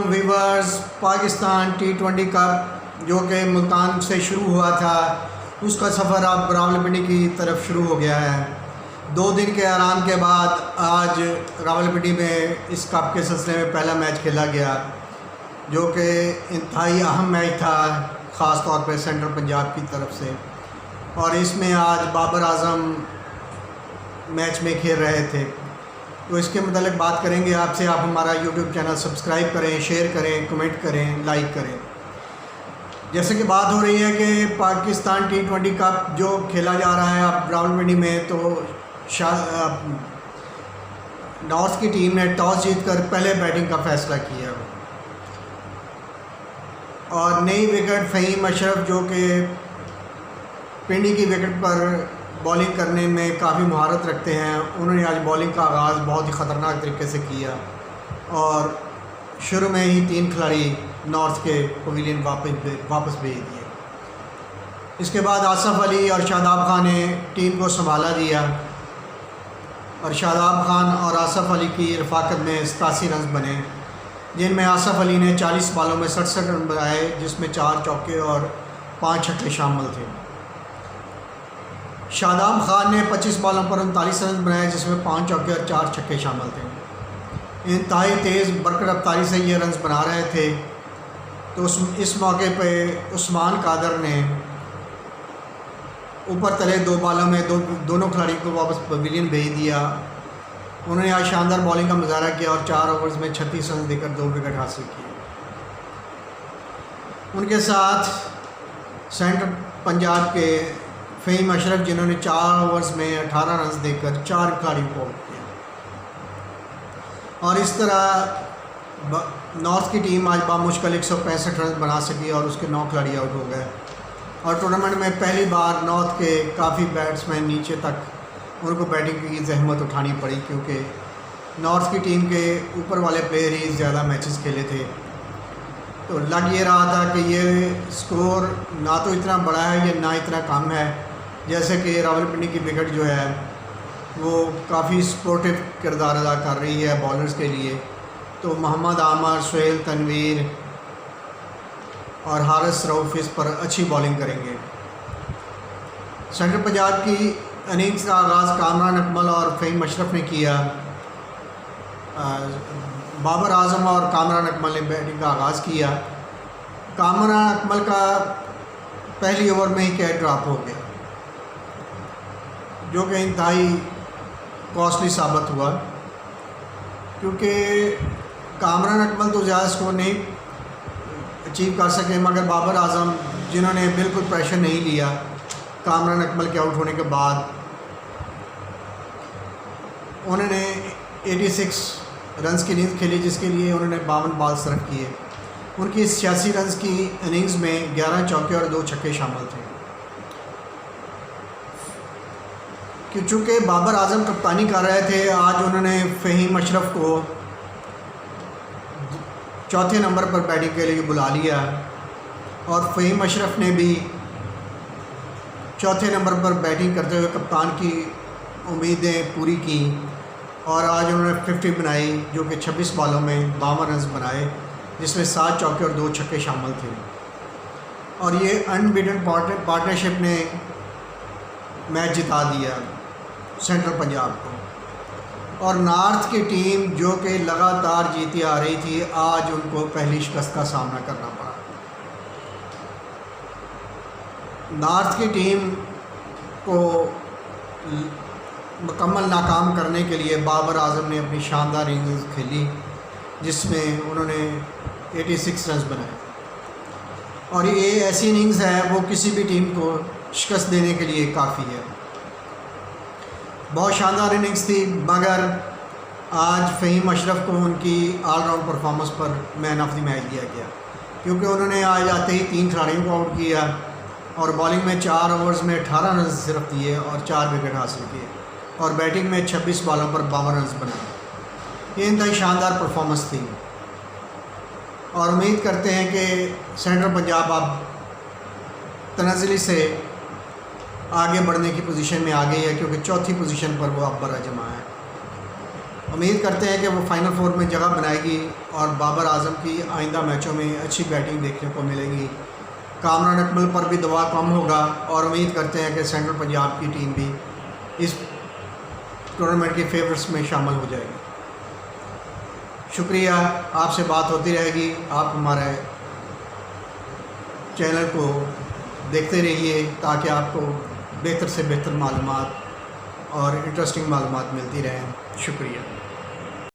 Viewers. Pakistan T20 cup जो कि मुल्तान से शुरू हुआ था, उसका सफ़र अब रावलपिंडी की तरफ शुरू हो गया है। 2 दिन के आराम के बाद आज रावलपिंडी में इस कप के सिलसिले में पहला मैच खेला गया, जो कि इंतहाई अहम मैच था, ख़ास तौर पर सेंट्रल पंजाब की तरफ से। और इसमें आज बाबर आजम मैच में खेल रहे थे, तो इसके मतलब बात करेंगे आपसे। आप हमारा यूट्यूब चैनल सब्सक्राइब करें, शेयर करें, कमेंट करें, लाइक करें। जैसे कि बात हो रही है कि पाकिस्तान T20 कप जो खेला जा रहा है अब रावलपिंडी में, तो नॉर्थ की टीम ने टॉस जीतकर पहले बैटिंग का फ़ैसला किया और नई विकेट फ़हीम अशरफ जो कि पिंडी की विकेट पर बॉलिंग करने में काफ़ी महारत रखते हैं, उन्होंने आज बॉलिंग का आगाज़ बहुत ही ख़तरनाक तरीके से किया और शुरू में ही 3 खिलाड़ी नॉर्थ के पवेलियन वापस भेज दिए। इसके बाद आसिफ अली और शादाब खान ने टीम को संभाला दिया और शादाब खान और आसिफ अली की रफ़ाकत में 87 रन बने, जिनमें आसिफ अली ने 40 बॉलों में 67 रन बनाए, जिसमें 4 चौके और 5 छक्के शामिल थे। शादाब खान ने 25 बॉलों पर 39 रन बनाए, जिसमें 5 चौके और 4 छक्के शामिल थे। इंतहाई तेज़ बरकत रफ्तारी से ये रन बना रहे थे, तो इस मौके पे उस्मान कादर ने ऊपर तले 2 बॉलों में दोनों खिलाड़ियों को वापस पवेलियन भेज दिया। उन्होंने आज शानदार बॉलिंग का मुजाहरा किया और 4 ओवर्स में 36 रन देकर 2 विकेट हासिल किए। उनके साथ सेंट्रल पंजाब के फ़हीम अशरफ, जिन्होंने 4 ओवर्स में 18 रन देकर 4 खिलाड़ियों को आउट किया। और इस तरह नॉर्थ की टीम आज बामुश्किल 165 रन बना सकी और उसके 9 खिलाड़ी आउट हो गए। और टूर्नामेंट में पहली बार नॉर्थ के काफ़ी बैट्समैन नीचे तक उनको बैटिंग की जहमत उठानी पड़ी, क्योंकि नॉर्थ की टीम के ऊपर वाले प्लेयर ही ज़्यादा मैचेस खेले थे। तो लग ये रहा था कि ये स्कोर ना तो इतना बड़ा है या ना इतना कम है, जैसे कि रावलपिंडी की विकेट जो है वो काफ़ी सपोर्टिव किरदार अदा कर रही है बॉलर्स के लिए। तो मोहम्मद आमर, सुहेल तनवीर और हारिस रऊफ़ इस पर अच्छी बॉलिंग करेंगे। सेंट्रल पंजाब की इनिंग्स का आगाज़ कामरान अकमल और फ़हीम अशरफ ने किया। बाबर आजम और कामरान अकमल ने बैटिंग का आगाज़ किया। कामरान अकमल का पहली ओवर में ही कैच ड्रॉप हो गया, जो कि इंतहाई कॉस्टली साबित हुआ, क्योंकि कामरान अकमल तो ज़्यादा स्कोर नहीं अचीव कर सके, मगर बाबर आजम, जिन्होंने बिल्कुल प्रेशर नहीं लिया कामरान अकमल के आउट होने के बाद, उन्होंने 86 रन्स की इनिंग्स खेली, जिसके लिए उन्होंने 52 बॉल सर्व किए। उनकी 86 रन्स की इनिंग्स में 11 चौके और 2 छक्के शामिल थे। कि चूँकि बाबर आजम कप्तानी कर रहे थे, आज उन्होंने फ़हीम अशरफ को 4थे नंबर पर बैटिंग के लिए बुला लिया और फ़हीम अशरफ ने भी 4थे नंबर पर बैटिंग करते हुए कप्तान की उम्मीदें पूरी की और आज उन्होंने 50 बनाई, जो कि 26 बॉलों में 52 रन बनाए, जिसमें 7 चौके और 2 छक्के शामिल थे। और ये अनबीटन पार्टनरशिप ने मैच जिता दिया सेंट्रल पंजाब को। और नॉर्थ की टीम जो कि लगातार जीती आ रही थी, आज उनको पहली शिकस्त का सामना करना पड़ा। नॉर्थ की टीम को मुकम्मल नाकाम करने के लिए बाबर आजम ने अपनी शानदार इनिंग्स खेली, जिसमें उन्होंने 86 रन बनाए। और ये ऐसी इनिंग्स है वो किसी भी टीम को शिकस्त देने के लिए काफ़ी है। बहुत शानदार इनिंग्स थी, मगर आज फ़हीम अशरफ को उनकी ऑलराउंड परफॉर्मेंस पर मैन ऑफ द मैच दिया गया, क्योंकि उन्होंने आज आते ही 3 खिलाड़ियों को आउट किया और बॉलिंग में 4 ओवर्स में 18 रन सिर्फ दिए और 4 विकेट हासिल किए और बैटिंग में 26 बॉलों पर 52 रन बनाए। ये इंतहाई शानदार परफॉर्मेंस थी और उम्मीद करते हैं कि सेंट्रल पंजाब अब तनाज़ुली से आगे बढ़ने की पोजीशन में आ गई है, क्योंकि 4थी पोजीशन पर वो अब बराजमा है। उम्मीद करते हैं कि वो फ़ाइनल 4 में जगह बनाएगी और बाबर आजम की आइंदा मैचों में अच्छी बैटिंग देखने को मिलेगी। कामरान अकमल पर भी दबाव कम होगा और उम्मीद करते हैं कि सेंट्रल पंजाब की टीम भी इस टूर्नामेंट के फेवरेट्स में शामिल हो जाएगी। शुक्रिया, आपसे बात होती रहेगी। आप हमारे चैनल को देखते रहिए ताकि आपको बेहतर से बेहतर मालूमात और इंटरेस्टिंग मालूमात मिलती रहें। शुक्रिया।